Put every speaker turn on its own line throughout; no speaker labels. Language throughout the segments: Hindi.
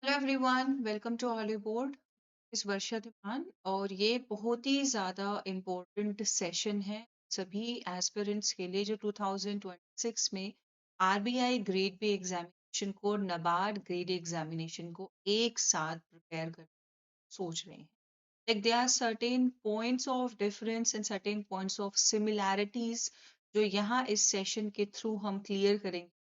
Hello everyone, welcome to Oliveboard. इस वर्षा दीवान और ये बहुत ही ज़्यादा इम्पोर्टेंट सेशन है सभी एस्पिरेंट्स के लिए जो 2026 में आरबीआई ग्रेड बी एग्जामिनेशन को और नबार्ड ग्रेड एग्जामिनेशन को एक साथ प्रिपेयर कर सोच रहे हैं। Like there are certain points of difference and certain points of similarities जो यहाँ इस सेशन के थ्रू हम क्लियर करेंगे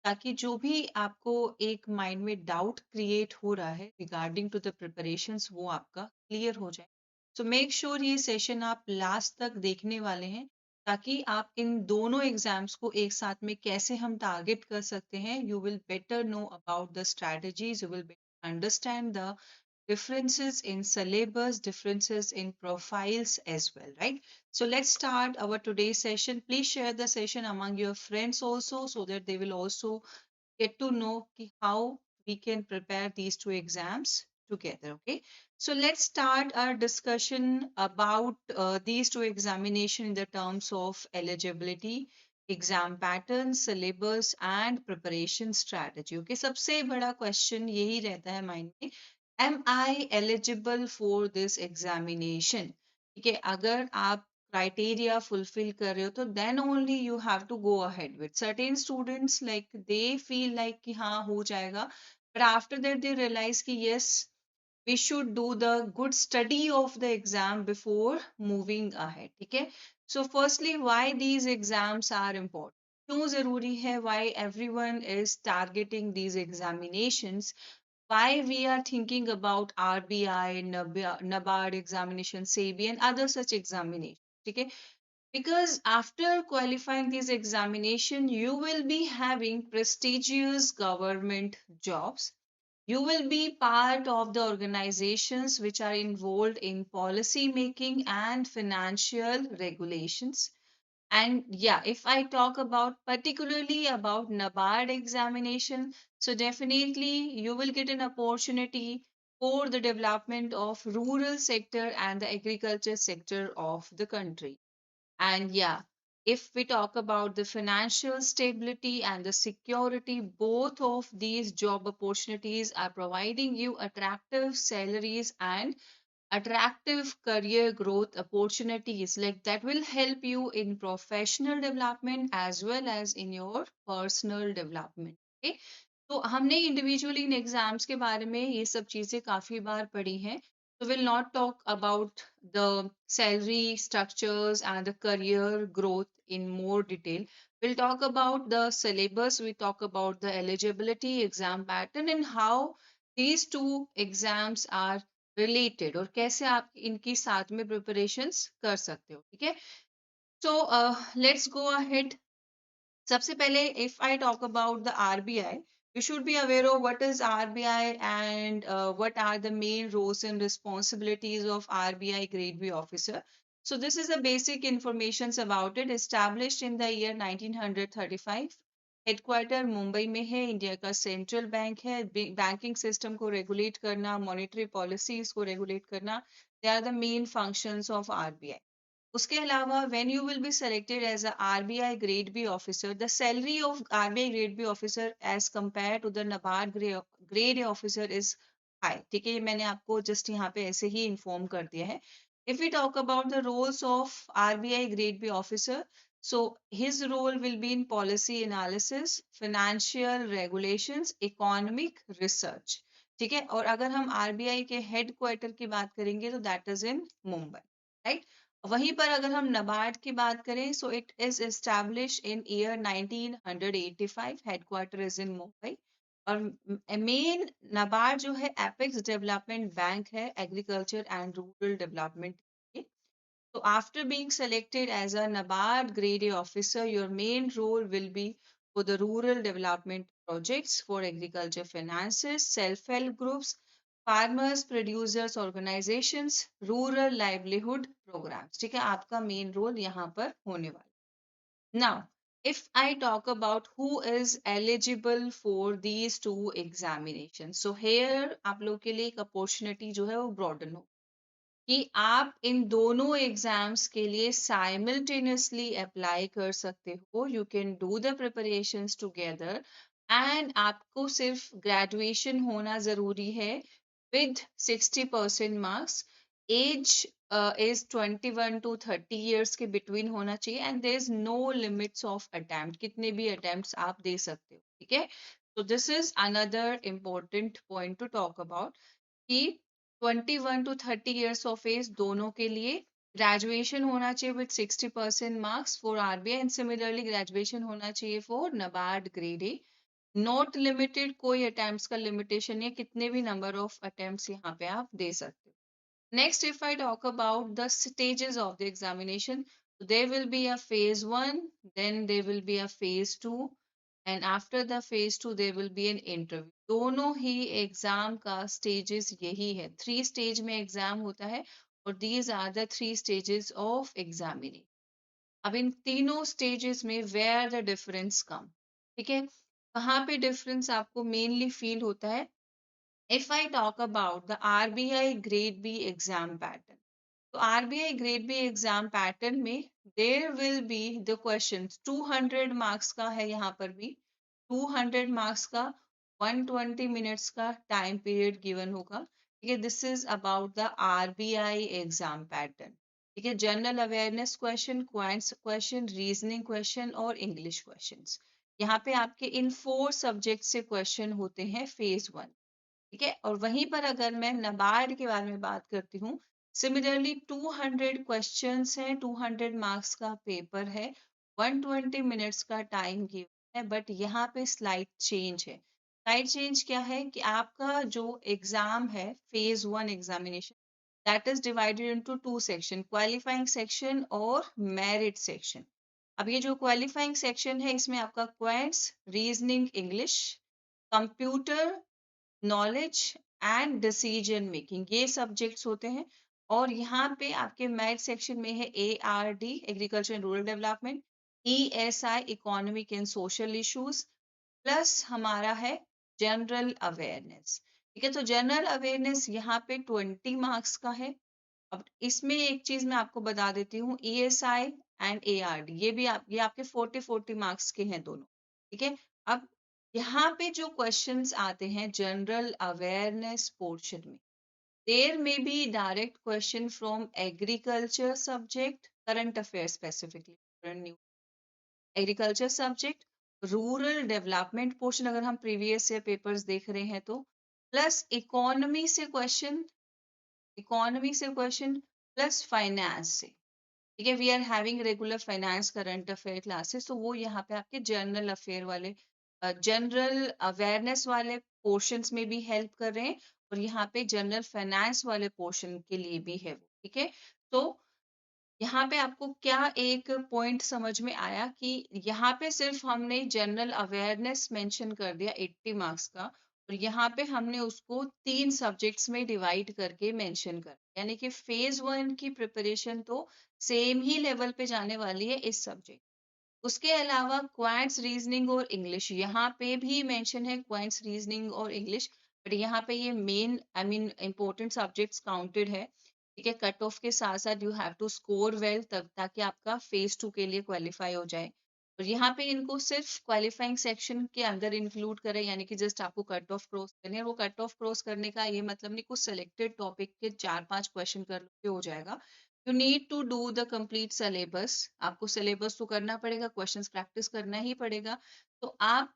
ताकि जो भी आपको एक माइंड में डाउट क्रिएट हो रहा है रिगार्डिंग टू द प्रिपरेशंस वो आपका क्लियर हो जाए। सो मेक श्योर ये सेशन आप लास्ट तक देखने वाले हैं ताकि आप इन दोनों एग्जाम्स को एक साथ में कैसे हम टारगेट कर सकते हैं। You will better know about the strategies, you will understand the differences in syllabus, differences in profiles as well, right? So let's start our today's session. Please share the session among your friends also so that they will also get to know how we can prepare these two exams together. Okay, so let's start our discussion about these two examination in the terms of eligibility, exam pattern, syllabus and preparation strategy. Okay, सबसे बड़ा question यही रहता है mind में, am I eligible for this examination? ठीक है, अगर आप criteria fulfill कर रहे हो तो then only you have to go ahead with. Certain students like they feel like कि हाँ हो जाएगा, but after that they realize कि yes, we should do the good study of the exam before moving ahead. ठीक है, so firstly why these exams are important, क्यों जरूरी है, why everyone is targeting these examinations, why we are thinking about RBI, NABARD examination, SEBI, and other such examinations. Okay? Because after qualifying this examination, you will be having prestigious government jobs. You will be part of the organizations which are involved in policy making and financial regulations. And yeah, if I talk about particularly about NABARD examination, so definitely you will get an opportunity for the development of rural sector and the agriculture sector of the country. And yeah, if we talk about the financial stability and the security, both of these job opportunities are providing you attractive salaries and attractive career growth opportunities like that will help you in professional development as well as in your personal development. Okay, तो हमने इंडिविजुअली इन एग्जाम्स के बारे में ये सब चीजें काफी बार पढ़ी हैं, so we'll not talk about the salary structures and the career growth in more detail. We'll talk about the syllabus, we talk about the eligibility, exam pattern and how these two exams are related और कैसे आप इनकी साथ में प्रिपरेशंस कर सकते हो। ठीक है, सो लेट्स गो अहेड। सबसे पहले if I talk about the RBI, you should be aware of what is RBI and what are the main roles and responsibilities of RBI Grade B officer. So this is the basic information about it. Established in the year 1935, headquarter Mumbai में है, इंडिया का सेंट्रल बैंक है, बैंकिंग सिस्टम को रेगुलेट करना, मॉनेटरी पॉलिसीज को रेगुलेट करना, they are the main functions of RBI. उसके अलावा when you will be selected as a RBI grade B officer, the salary of RBI grade B officer as compare to the NABARD grade A officer is high. ठीक है, ये मैंने आपको जस्ट यहाँ पे ऐसे ही इन्फॉर्म कर दिया है। If we talk about the roles of RBI grade B officer, so his role will be in policy analysis, financial regulations, economic research. ठीक है, और अगर हम आरबीआई के हेडक्वार्टर की बात करेंगे तो that is in Mumbai, right. वहीं पर अगर हम नबार्ड की बात करें, so it is establish in year 1985, headquarter is in Mumbai. और मेन नबार्ड जो है एपेक्स डेवलपमेंट बैंक है agriculture and rural development. So after being selected as a NABARD Grade A officer, your main role will be for the rural development projects for agriculture finances, self-help groups, farmers, producers, organizations, rural livelihood programs. ठीक है, आपका मेन रोल यहाँ पर होने वाला। Now, if I talk about who is eligible for these two examinations, so here आप लोग के लिए एक अपॉर्चुनिटी जो है वो broaden हो कि आप इन दोनों एग्जाम्स के लिए साइमल्टेनियसली अप्लाई कर सकते हो। You can do the preparations together, and आपको सिर्फ ग्रेजुएशन होना जरूरी है with 60% marks. Age is 21 to 30 years के बिटवीन होना चाहिए and there is no limits of attempt, कितने भी अटेम्प्ट्स आप दे सकते हो, ठीक है। तो this is another important point two talk about कि 21 to 30 years ऑफ एज दोनों के लिए ग्रेजुएशन होना चाहिए with 60% marks for RBI and similarly graduation होना चाहिए for NABARD grade A. Not limited, कोई अटेम्प्ट्स का लिमिटेशन नहीं है, कितने भी नंबर ऑफ अटेम्प्ट्स यहाँ पे आप दे सकते हो। Next, if I talk about the stages of the examination, so there will be a phase one, then there will be a phase two, and after the phase two, there will be an interview. दोनों ही एग्जाम का stages यही है, 3 stage में एग्जाम होता है और these are the 3 stages of examining. अब इन तीनों स्टेजेस में वेयर द डिफरेंस कम, ठीक है, कहाँ पे डिफरेंस आपको मेनली फील होता है। If I talk about the RBI grade B exam pattern, तो RBI grade B exam pattern में there will be the questions 200 marks का है, यहाँ पर भी 200 मार्क्स का 120 मिनट्स का टाइम पीरियड गिवन होगा, ठीक है। This is about the RBI exam pattern, ठीक है। General awareness question, quants question, reasoning question और इंग्लिश क्वेश्चंस, यहाँ पे आपके इन 4 सब्जेक्ट से क्वेश्चन होते हैं फेज वन, ठीक है। और वहीं पर अगर मैं नबार्ड के बारे में बात करती हूँ, सिमिलरली 200 क्वेश्चंस हैं, 200 मार्क्स का पेपर है, 120 मिनट्स का टाइम गिवन है, बट यहाँ पे स्लाइड चेंज है। स्लाइड चेंज क्या है कि आपका जो एग्जाम है phase one examination, that is divided into 2 section, qualifying section और मेरिट सेक्शन। अब ये जो क्वालिफाइंग सेक्शन है इसमें आपका quants, reasoning, English, computer knowledge and decision making, ये सब्जेक्ट्स होते हैं। और यहाँ पे आपके मैथ सेक्शन में है ARD agriculture and rural development, ESI economic and social issues, plus हमारा है जनरल अवेयरनेस, ठीक है। तो जनरल अवेयरनेस यहाँ पे 20 मार्क्स का है। अब इसमें एक चीज मैं आपको बता देती हूँ, ESI एंड ARD ये आपके 40 मार्क्स के हैं दोनों, ठीक है। अब यहाँ पे जो क्वेश्चंस आते हैं जनरल अवेयरनेस पोर्शन में, there may be direct question from agriculture subject, current affair specifically current news, agriculture subject, rural development portion अगर हम प्रीवियस ईयर पेपर्स देख रहे हैं तो, प्लस इकोनॉमी से क्वेश्चन प्लस फाइनेंस से, ठीक है। We are having regular finance current affair classes, तो वो यहाँ पे आपके जनरल अफेयर वाले जनरल अवेयरनेस वाले पोर्शंस में भी हेल्प कर रहे हैं और यहाँ पे जनरल फाइनेंस वाले पोर्शन के लिए भी है वो, ठीक है। तो यहाँ पे आपको क्या एक पॉइंट समझ में आया कि यहाँ पे सिर्फ हमने जनरल अवेयरनेस मेंशन कर दिया 80 मार्क्स का, और यहाँ पे हमने उसको 3 सब्जेक्ट्स में डिवाइड करके मेंशन कर, यानी कि फेज वन की प्रिपरेशन तो सेम ही लेवल पे जाने वाली है इस सब्जेक्ट। उसके अलावा क्वांट्स, रीजनिंग और इंग्लिश, यहाँ पे भी मेंशन है क्वांट्स, रीजनिंग और इंग्लिश, बट यहाँ पे ये main I mean important subjects counted है, ठीक है। कट ऑफ के साथ साथ you have to score well तब ताकि आपका फेज टू के लिए क्वालिफाई हो जाए। और यहाँ पे इनको सिर्फ क्वालिफाइंग सेक्शन के अंदर इंक्लूड करें, यानी कि जस्ट आपको कट ऑफ क्रॉस करनी है। वो कट ऑफ क्रॉस करने का ये मतलब नहीं कुछ सिलेक्टेड टॉपिक के 4-5 क्वेश्चन कर के हो जाएगा। You need to do the complete syllabus, आपको सिलेबस तो करना पड़ेगा, क्वेश्चंस प्रैक्टिस करना ही पड़ेगा। तो आप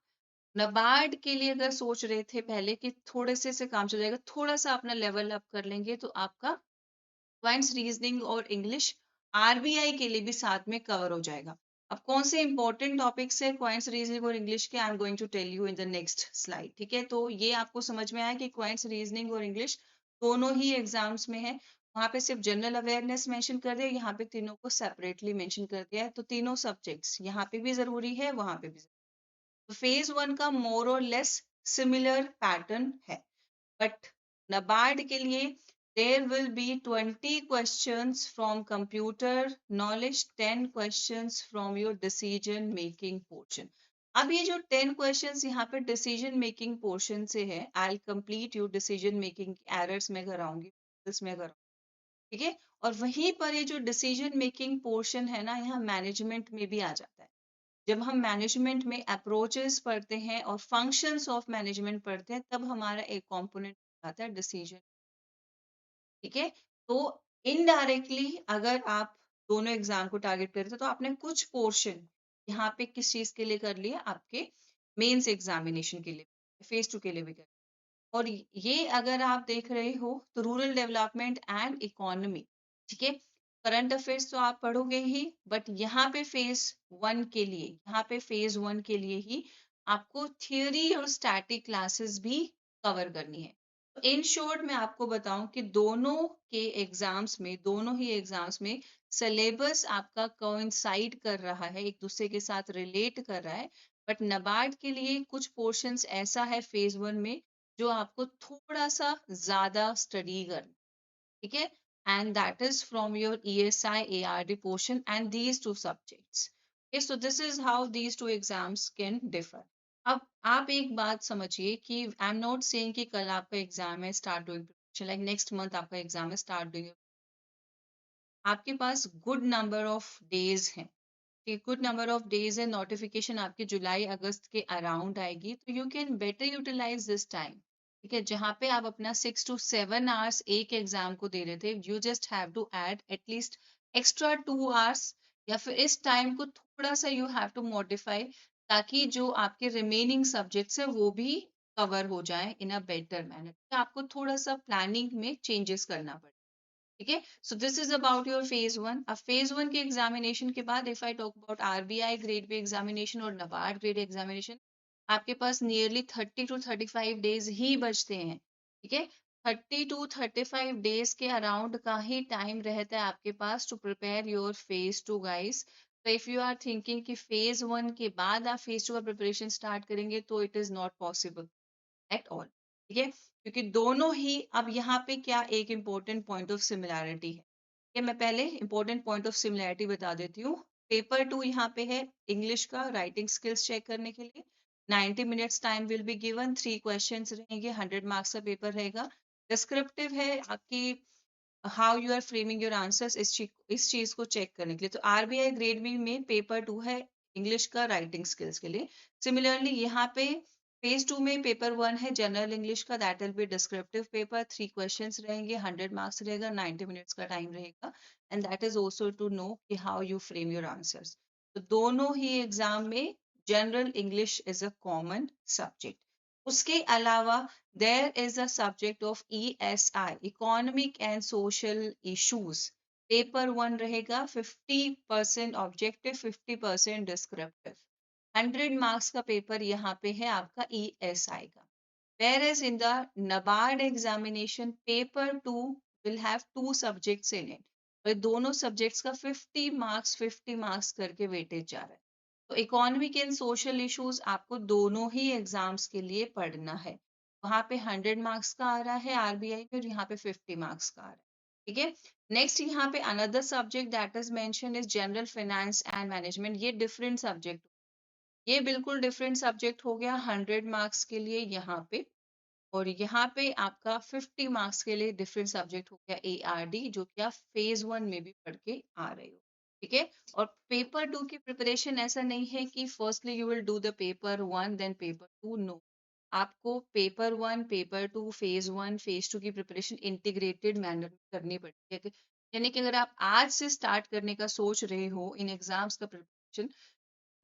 नबार्ड के लिए अगर सोच रहे थे पहले कि थोड़े से काम चल जाएगा, थोड़ा सा अपना लेवल अप कर लेंगे तो आपका क्वांट्स, रीजनिंग और इंग्लिश आरबीआई के लिए भी साथ में कवर हो जाएगा। अब कौन से इंपॉर्टेंट टॉपिक्स है क्वांट्स, रीजनिंग और इंग्लिश के, I am going to tell you in the next slide, ठीक है। तो ये आपको समझ में आया कि क्वांट्स, रीजनिंग और इंग्लिश दोनों ही एग्जाम्स में है। वहां पे सिर्फ जनरल अवेयरनेस मेंशन कर दिया, यहाँ पे तीनों को सेपरेटली मेंशन कर दिया है, तो तीनों सब्जेक्ट्स यहाँ पे भी जरूरी है, वहां पे भी। तो फेज वन का मोर और लेस सिमिलर पैटर्न है, बट नबार्ड के लिए there will be 20 questions from computer knowledge, 10 questions from your decision making portion. अब ये जो 10 questions यहाँ पे decision making portion से है, I'll complete your decision making errors में कराऊंगी, इसमें कराऊंगी, ठीक है। और वहीं पर ये जो decision making portion है ना, यहाँ मैनेजमेंट में भी आ जाता है। जब हम मैनेजमेंट में अप्रोचेस पढ़ते हैं और फंक्शंस ऑफ मैनेजमेंट पढ़ते हैं, तब हमारा एक कंपोनेंट आता है डिसीजन। ठीक है, तो इनडायरेक्टली अगर आप दोनों एग्जाम को टारगेट करते हैं तो आपने कुछ पोर्शन यहाँ पे किस चीज के लिए कर लिया, आपके मेंस एग्जामिनेशन के लिए, फेज 2 के लिए भी कर। और ये अगर आप देख रहे हो तो रूरल डेवलपमेंट एंड इकोनॉमी, ठीक है, करंट अफेयर्स तो आप पढ़ोगे ही, बट यहाँ पे फेज 1 के लिए ही आपको थियोरी और स्टैटिक क्लासेस भी कवर करनी है। इन शॉर्ट मैं आपको बताऊं कि दोनों ही एग्जाम्स में सिलेबस आपका कोइंसाइड कर रहा है, एक दूसरे के साथ रिलेट कर रहा है। बट नबार्ड के लिए कुछ पोर्शंस ऐसा है फेज 1 में जो आपको थोड़ा सा ज्यादा स्टडी करना, ठीक है, and that is from your ESI ARD portion and these two subjects. Okay, so this is how these two exams can differ. अब आप एक बात समझिए कि आई एम नॉट सेइंग कि कल आपका एग्जाम है, start doing preparation, like next month आपका एग्जाम है, स्टार्ट डूइंग। आपके पास गुड नंबर ऑफ डेज हैं, गुड नंबर ऑफ डेज है, नोटिफिकेशन आपके जुलाई अगस्त के अराउंड आएगी, तो you can better utilise this time. ठीक है, जहाँ पे आप अपना 6 to 7 आवर्स एक एग्जाम को दे रहे थे, you just have to add at least extra 2 hours, या फिर इस टाइम को थोड़ा सा यू हैव टू मॉडिफाई, ताकि जो आपके रिमेनिंग सब्जेक्ट्स है वो भी कवर हो जाए इन अ बेटर मैनर। आपको थोड़ा सा प्लानिंग में चेंजेस करना पड़े। ठीक है, so this is about your phase 1। अब फेज 1 के एग्जामिनेशन के बाद if I talk about RBI grade B examination और नबार्ड ग्रेड एग्जामिनेशन, आपके पास नियरली 30 to 35 डेज ही बचते हैं। ठीक है, 30 to 35 डेज के अराउंड का ही टाइम रहता है आपके पास to prepare your phase 2 guys. तो इफ यू आर थिंकिंग कि फेज 1 के बाद आप फेज 2 का प्रिपरेशन स्टार्ट करेंगे, तो it is not possible at all. ठीक है, क्योंकि दोनों ही, अब यहाँ पे क्या एक इंपॉर्टेंट पॉइंट ऑफ सिमिलैरिटी है, कि मैं पहले इंपॉर्टेंट पॉइंट ऑफ सिमिलैरिटी बता देती हूँ। पेपर 2 यहाँ पे है इंग्लिश का राइटिंग स्किल्स चेक करने के लिए, 90 minutes time will be given, 3 questions रहेंगे, 100 मार्क्स का पेपर रहेगा। डिस्क्रिप्टिव है आपकी, how you are framing your answers, इस चीज को चेक करने के लिए। तो RBI ग्रेड बी में पेपर 2 है इंग्लिश का राइटिंग स्किल्स के लिए। सिमिलरली यहाँ पे फेज 2 में पेपर 1 है जनरल इंग्लिश का, that will be descriptive paper, 3 questions रहेंगे, 100 मार्क्स रहेगा, 90 मिनट्स का टाइम रहेगा, and that is also to know कि how you frame your answers. तो दोनों ही एग्जाम में general English is a common subject. उसके अलावा there is a subject of ESI, Economic and Social Issues. Paper 1 रहेगा 50% ऑब्जेक्टिव, 50% डिस्क्रिप्टिव, 100 मार्क्स का पेपर यहाँ पे है आपका ESI का। Whereas in the NABARD examination, paper 2 will have 2 subjects in it. और दोनों सब्जेक्ट्स का 50 मार्क्स करके वेटेज जा रहा है। तो इकोनॉमिक एंड सोशल इश्यूज आपको दोनों ही एग्जाम्स के लिए पढ़ना है। वहां पे 100 मार्क्स का आ रहा है RBI में, और यहाँ पे 50 मार्क्स का आ रहा है। ठीक है, नेक्स्ट यहाँ पे another subject that is mention is general finance and management. ये डिफरेंट सब्जेक्ट, ये बिल्कुल डिफरेंट सब्जेक्ट हो गया 100 मार्क्स के लिए यहाँ पे, और यहाँ पे आपका 50 मार्क्स के लिए डिफरेंट सब्जेक्ट हो गया ARD, जो कि आप फेज 1 में भी पढ़ के आ रहे हो। ठीक है, और पेपर 2 की प्रिपरेशन ऐसा नहीं है कि firstly you will do the paper 1 then paper 2, no. आपको पेपर 1, पेपर 2, फेज 1, फेज 2 की प्रिपरेशन इंटीग्रेटेड मैनर में करनी पड़ती है। यानी कि अगर आप आज से स्टार्ट करने का सोच रहे हो इन एग्जाम्स का प्रिपरेशन,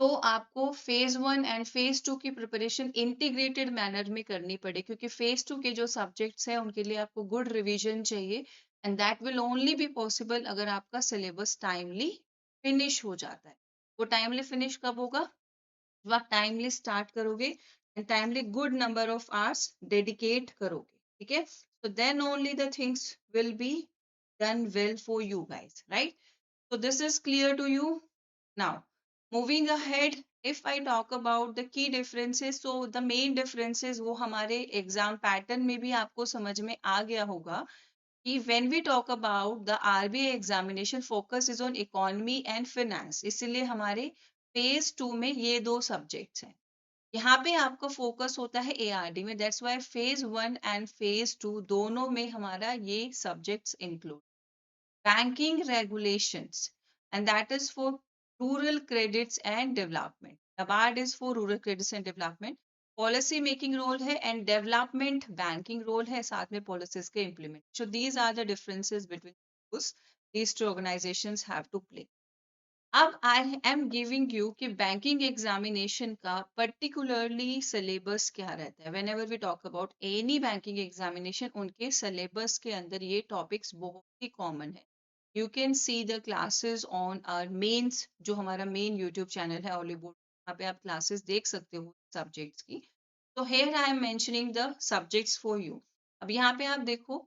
तो आपको फेज 1 एंड फेज 2 की प्रिपरेशन इंटीग्रेटेड मैनर में करनी पड़े, क्योंकि फेज 2 के जो सब्जेक्ट्स हैं उनके लिए आपको गुड रिवीजन चाहिए, and that will only be possible अगर आपका सिलेबस टाइमली फिनिश हो जाता है। वो टाइमली फिनिश कब होगा, जब आप टाइमली स्टार्ट करोगे and timely good number of hours dedicate करोगे। ठीक है, so then only the things will be done well for you guys, right? So this is clear to you now. Moving ahead, if I talk about the key differences, so the main differences वो हमारे एग्जाम पैटर्न में भी आपको समझ में आ गया होगा कि when we talk about the RBI examination focus is on economy and finance, इसीलिए हमारे फेज 2 में ये दो सब्जेक्ट्स हैं। यहाँ पे आपका फोकस होता है ARD में, that's why phase 1 and phase 2 दोनों में हमारा ये subjects include. Banking regulations, and that is for rural credits and development. NABARD is for rural credits and development. Policy making role है एंड डेवलपमेंट बैंकिंग रोल है, साथ में पॉलिसीज के implement. So these are the differences between these two organizations have to play. अब आई एम गिविंग यू कि बैंकिंग एग्जामिनेशन का पर्टिकुलरली सिलेबस क्या रहता है. Whenever we talk about any banking examination, उनके सिलेबस के अंदर ये टॉपिक्स बहुत ही कॉमन है. You can see the classes on our mains, जो हमारा मेन यूट्यूब चैनल है हॉलीवुड, यहाँ पे आप क्लासेस देख सकते हो सब्जेक्ट्स की. तो here I am mentioning the subjects for you. अब यहाँ पे आप देखो,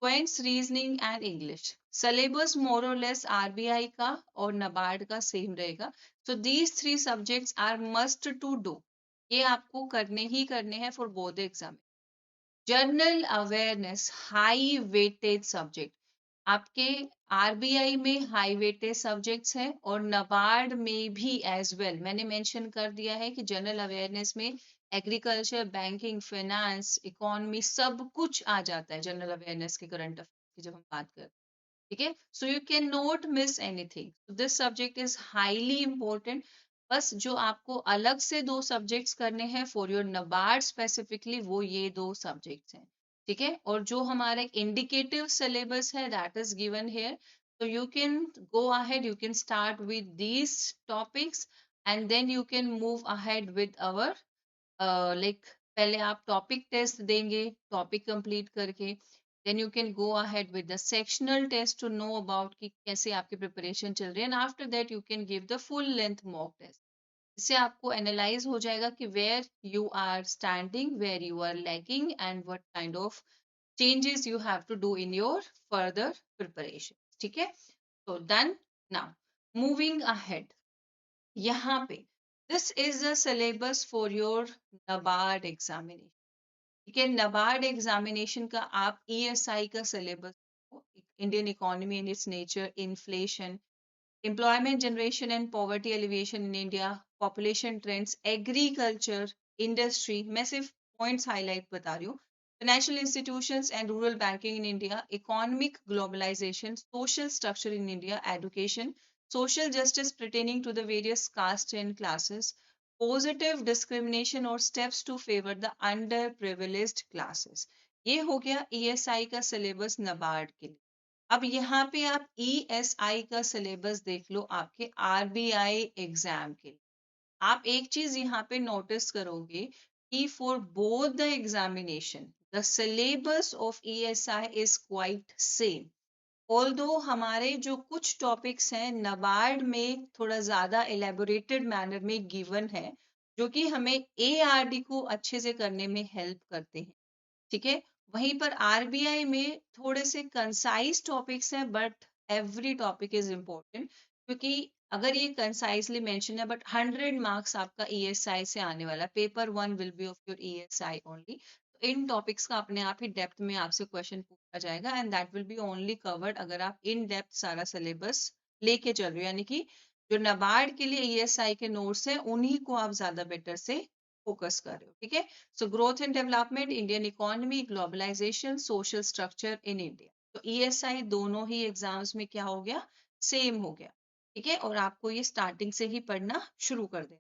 quants reasoning and English syllabus more और लेस आरबीआई का और नबार्ड का सेम रहेगा. So these three subjects are must to do. ये आपको करने ही करने हैं for both exam. General awareness high weightage subject, आपके आरबीआई में हाई वेटेज सब्जेक्ट्स हैं और नबार्ड में भी एज वेल. मैंने मेंशन कर दिया है कि जनरल अवेयरनेस में एग्रीकल्चर, बैंकिंग, फाइनेंस, इकोनॉमी सब कुछ आ जाता है जनरल अवेयरनेस के करंट अफेयर्स की जब हम बात करते हैं. ठीक है, so you can not miss anything. This subject is highly important. बस जो आपको अलग से दो सब्जेक्ट्स करने हैं फॉर योर नबार्ड स्पेसिफिकली, वो ये दो सब्जेक्ट्स हैं. ठीक है, और जो हमारे इंडिकेटिव सिलेबस है that is given here. So you can go ahead, you can start with these topics and then you can move ahead with our like पहले आप टॉपिक टेस्ट देंगे टॉपिक कंप्लीट करके. then you can go ahead with the sectional test to know about कि कैसे आपकी प्रिपरेशन चल रही है. and after that you can give the full length mock test. इससे आपको एनालाइज हो जाएगा कि where you are standing, where you are lagging and what kind of changes you have to do in your further preparation. ठीक है, so done. now moving ahead, यहाँ पे this is the syllabus for your NABARD examination. ठीक है, नबार्ड एग्जामिनेशन का आप ईएसआई का syllabus, Indian economy and it's nature, inflation, employment generation and poverty alleviation in India, population trends, agriculture, industry, मैं सिर्फ points highlight बता रही हूँ. Financial institutions and rural banking in India, economic globalization, social structure in India, education, social justice pertaining to the various castes and classes, positive discrimination or steps to favor the underprivileged classes. ये हो गया ESI का syllabus NABARD के लिए. अब यहाँ पे आप ESI का सिलेबस देख लो आपके RBI एग्जाम के लिए. आप एक चीज यहाँ पे नोटिस करोगे कि for both the examination the syllabus of ESI is quite same. Although हमारे जो कुछ टॉपिक्स हैं नबार्ड में थोड़ा ज्यादा एलेबोरेटेड मैनर में गिवन है, जो कि हमें ARD को अच्छे से करने में हेल्प करते हैं. ठीक है, वहीं पर आरबीआई में थोड़े से कंसाइज टॉपिक्स हैं but every topic is important, क्योंकि अगर ये कंसाइजली मेंशन है बट 100 मार्क्स आपका ईएसआई से आने वाला, paper 1 will be of your ESI only. तो इन टॉपिक्स का अपने आप ही डेप्थ में आपसे क्वेश्चन पूछा जाएगा and that will B only covered अगर आप इन डेप्थ सारा सिलेबस लेके चल रहे हो. यानी कि जो नबार्ड के लिए ईएसआई के नोट्स हैं उन्हीं को आप ज्यादा बेटर से फोकस कर रहे हो. ठीक है, so growth and development, Indian economy, globalisation, social structure in India. तो ईएसआई दोनों ही एग्जाम्स में क्या हो गया, सेम हो गया. ठीक है, और आपको ये स्टार्टिंग से ही पढ़ना शुरू कर दे.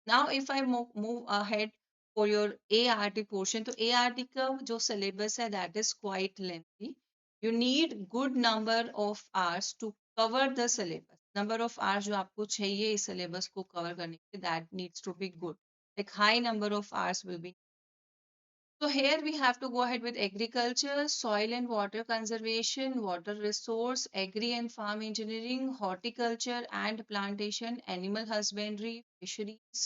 Now if I move ahead for your ART portion, तो एआरटी का जो सिलेबस है that is quite lengthy. You need good number of hours to cover the syllabus. Number of hours जो आपको चाहिए इस सिलेबस को कवर करने के लिए, that needs to be good. Like high number of hours will be. So here we have to go ahead with agriculture, soil and water conservation, water resource, agri and farm engineering, horticulture and plantation, animal husbandry, fisheries,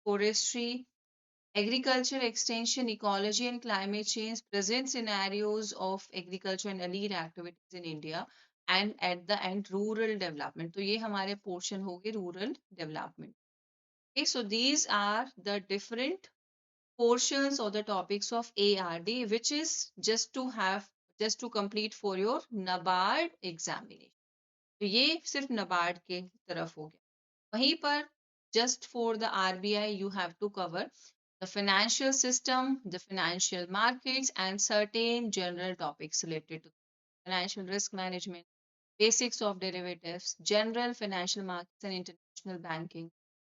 forestry, agriculture extension, ecology and climate change, present scenarios of agriculture and allied activities in India, and at the end rural development. तो ये हमारे portion हो गए rural development. Okay, so these are the different portions or the topics of ARD, which is just to complete for your NABARD examination. तो ये सिर्फ NABARD के तरफ हो गया. वहीं पर just for the RBI you have to cover the financial system, the financial markets and certain general topics related to financial risk management, basics of derivatives, general financial markets and international banking,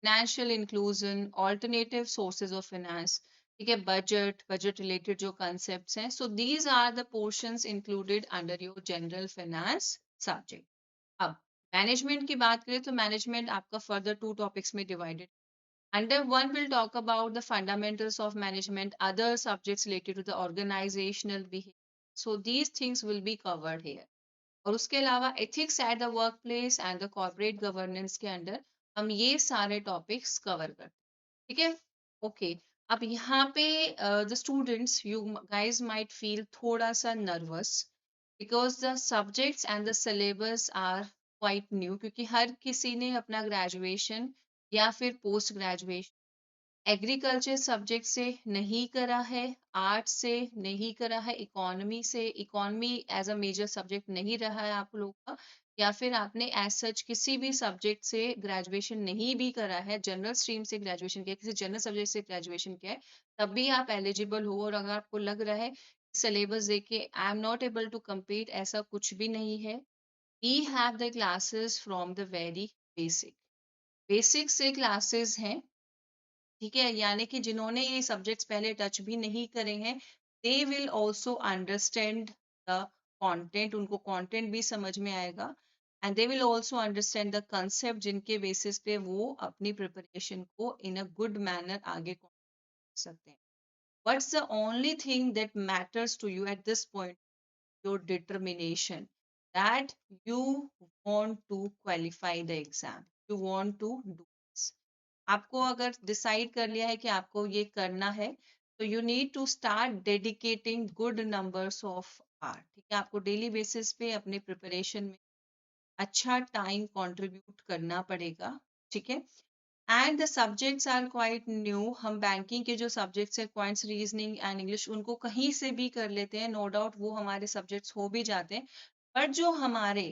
financial inclusion, alternative sources of finance, ठीक है, बजट रिलेटेड जो concepts हैं, so these are the portions included under your general finance subject. अब मैनेजमेंट की बात करें तो मैनेजमेंट आपका फर्दर 2 टॉपिक्स में divided. Under one, we'll talk about the fundamentals of management, other subjects related to the organizational behavior. So these things will be covered here. और उसके अलावा ethics at the workplace and the corporate governance के अंदर हम ये सारे टॉपिक्स कवर करते हैं. ठीक है, ओके. अब यहाँ पे the students, you guys might feel थोड़ा सा nervous because the subjects and the syllabus are quite new, क्योंकि हर किसी ने अपना ग्रेजुएशन या फिर पोस्ट ग्रेजुएशन एग्रीकल्चर सब्जेक्ट से नहीं करा है, आर्ट से नहीं करा है, इकोनॉमी से, economy as a major subject नहीं रहा है आप लोग का, या फिर आपने एज सच किसी भी सब्जेक्ट से ग्रेजुएशन नहीं भी करा है, जनरल स्ट्रीम से ग्रेजुएशन किया, किसी जनरल सब्जेक्ट से ग्रेजुएशन किया है, तब भी आप एलिजिबल हो. और अगर आपको लग रहा है सिलेबस देख के I am not able to compete, ऐसा कुछ भी नहीं है. We have the classes from the very basic. Basic से क्लासेस हैं, ठीक है, यानी कि जिन्होंने ये सब्जेक्ट्स पहले टच भी नहीं करे हैं, they will also understand the content, उनको कंटेंट भी समझ में आएगा, and they will also understand the concept जिनके बेसिस पे वो अपनी प्रिपरेशन को इन अ गुड मैनर आगे कर सकते हैं. What's the only thing that matters to you at this point? Your determination, that you want to qualify the exam, you want to do. आपको अगर डिसाइड कर लिया है कि आपको ये करना है, तो you need to start dedicating good numbers of hour. ठीक है, आपको डेली बेसिस पे अपने प्रिपरेशन में अच्छा टाइम कंट्रीब्यूट करना पड़ेगा. ठीक है, and the subjects are quite new. हम बैंकिंग के जो सब्जेक्ट्स है, क्वांट्स, रीजनिंग एंड इंग्लिश, उनको कहीं से भी कर लेते हैं, नो डाउट वो हमारे सब्जेक्ट्स हो भी जाते हैं. पर जो हमारे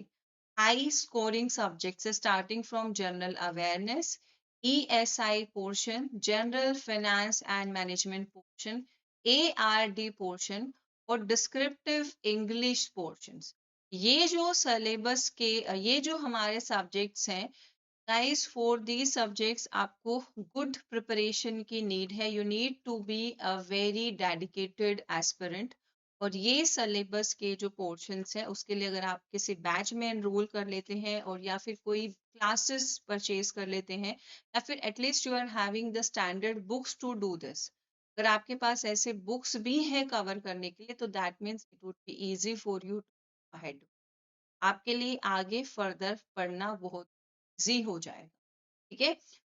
हाई स्कोरिंग सब्जेक्ट्स है, starting from general awareness, ESI portion, General Finance and Management portion, ARD portion और Descriptive English portions. ये जो syllabus के ये जो हमारे subjects हैं, guys, for these subjects आपको good preparation की need है. You need to be a very dedicated aspirant. और ये सिलेबस के जो पोर्शंस हैं, उसके लिए अगर आप किसी बैच में एनरोल कर लेते हैं और या फिर कोई क्लासेस परचेज कर लेते हैं, या फिर at least you are having the standard books to do this, अगर आपके पास ऐसे बुक्स भी हैं कवर करने के लिए, तो that means it would be easy for you ahead. आपके लिए आगे फर्दर पढ़ना बहुत इजी हो जाएगा. ठीक है,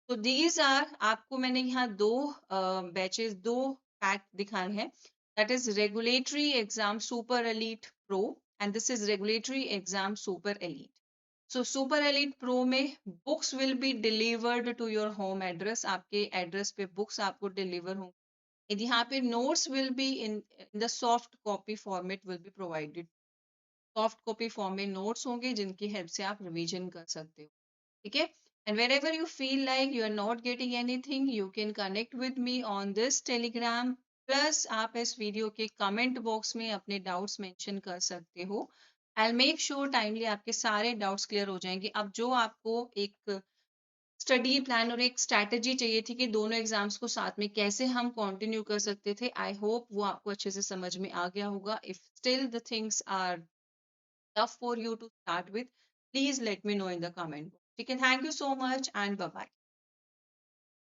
तो दीज आर, आपको मैंने यहाँ दो बैचेस, दो पैक दिखाए हैं. That is regulatory exam super elite pro and this is regulatory exam super elite. So super elite pro में books will be delivered to your home address, आपके एड्रेस पे बुक्स आपको डिलीवर होंगे. यहाँ पे notes will be in the soft copy format will be provided. Soft copy form में नोट्स होंगे जिनकी हेल्प से आप रिवीजन कर सकते हो. ठीक है, and wherever you feel like you are not getting anything, you can connect with me on this telegram. Plus आप इस वीडियो के कमेंट बॉक्स में अपने डाउट्स मेंशन कर सकते हो. I'll make sure टाइमली आपके सारे डाउट्स क्लियर हो जाएंगे. अब जो आपको एक स्टडी प्लान और एक स्ट्रैटेजी चाहिए थी कि दोनों एग्जाम्स को साथ में कैसे हम कंटिन्यू कर सकते थे, आई होप वो आपको अच्छे से समझ में आ गया होगा. If still the things are tough for you to start with, please let me know in the comment box. Okay, thank you so much and bye bye.